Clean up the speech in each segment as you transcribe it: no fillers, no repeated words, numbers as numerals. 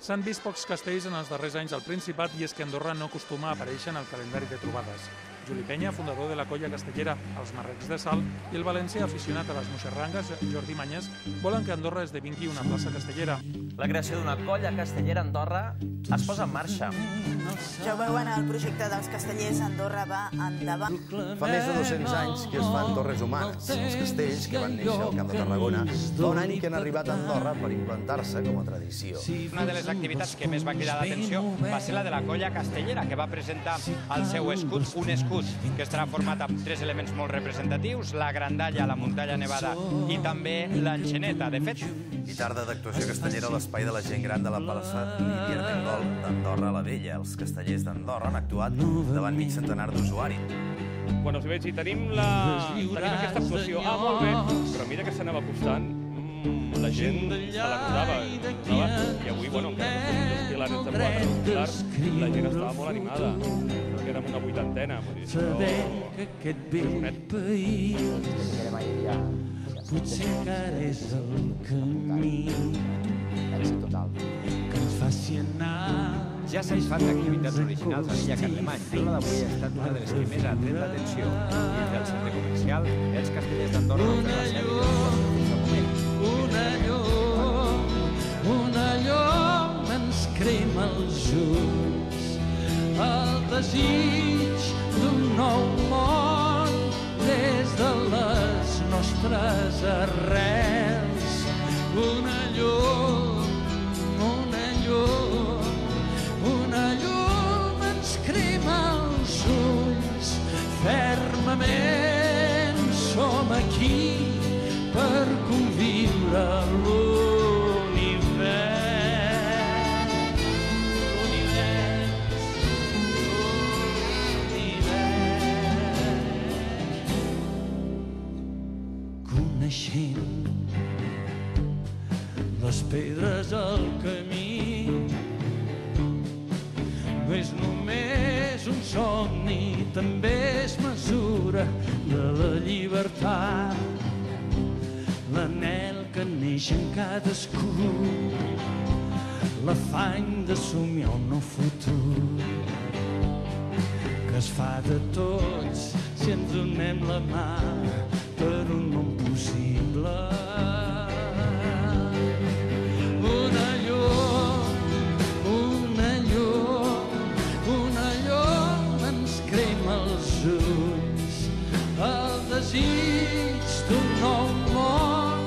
S'han vist pocs castells en els darrers anys al Principat i és que Andorra no acostuma a aparèixer en el calendari de trobades. Juli Penya, fundador de la colla castellera Els Marrecs de Sal, i el valencià aficionat a les moixerrangues, Jordi Mañas, volen que Andorra esdevingui una plaça castellera. La creació d'una colla castellera a Andorra es posa en marxa. Ja ho veuen, el projecte dels castellers a Andorra va endavant. Fa més de 200 anys que es fan torres humanes. Els castells, que van néixer al Camp de Tarragona, fa un any que han arribat a Andorra per implantar-se com a tradició. Una de les activitats que més va cridar l'atenció va ser la de la colla castellera, que va presentar el seu escut, un escut que estarà format amb 3 elements molt representatius, la grandalla, la muntanya nevada i també l'enxaneta. De fet, I tarda d'actuació castellera a l'espai de la gent gran de la plaça Lídia Armengol d'Andorra la Vella. Els castellers d'Andorra han actuat davant mig centenar d'usuaris. Quan us veig i tenim aquesta actuació, molt bé, però mira que s'anava acostant, la gent se la notava. I avui, encara que som 2 pilares de 4, la gent estava molt animada. Que érem una 80ena, vull dir, potser encara és el camí que ens faci anar. ja s'han fet activitats originals a l'illa Carlemany, però la d'avui ha estat una de les que més ha tret l'atenció. Dins del centre comercial, els castellers d'Andorra han fet la seva Una llum ens crema els ulls, el desig d'un nou món des de les nostres arrels. Una llum ens crema els ulls, fermament som aquí per conviure coneixent les pedres al camí. No és només un somni, també és mesura de la llibertat, l'anhel que neix en cadascú, l'afany de somiar un nou futur, que es fa de tots si ens donem la mà per un món possible. Una llum ens crema els ulls, el desig d'un nou món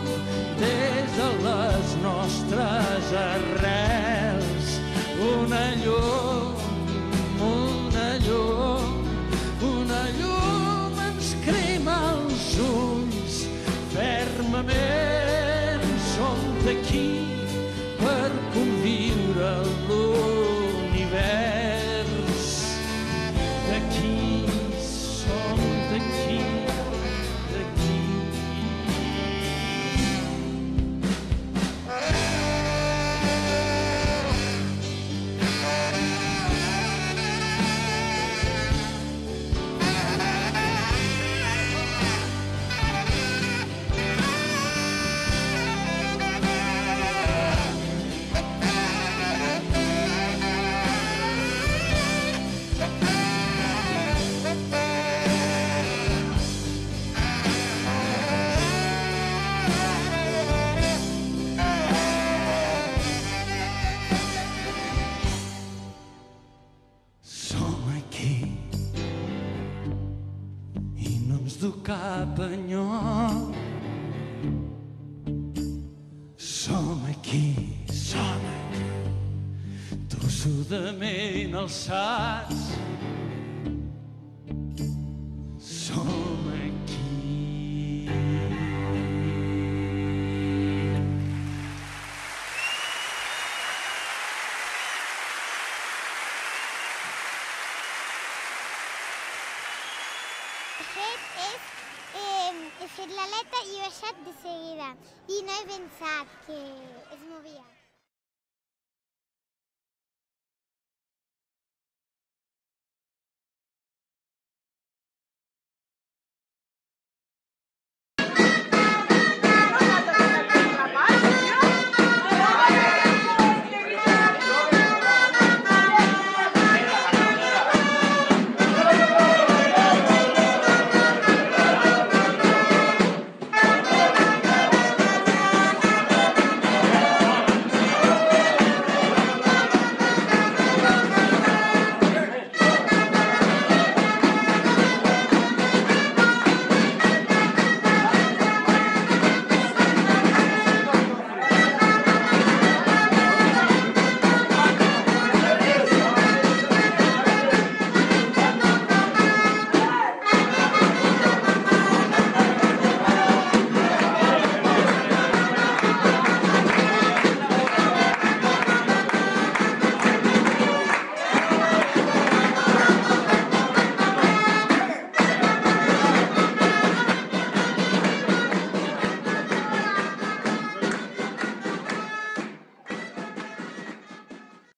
des de les nostres arrels. Una llum ens crema els ulls, fermament som d'aquí per conviure l'univers. D'aquí som d'aquí. Cap enyoc. Som aquí, tossudament alçats. Som aquí. He fet l'aleta i he baixat de seguida i no he pensat que es movia.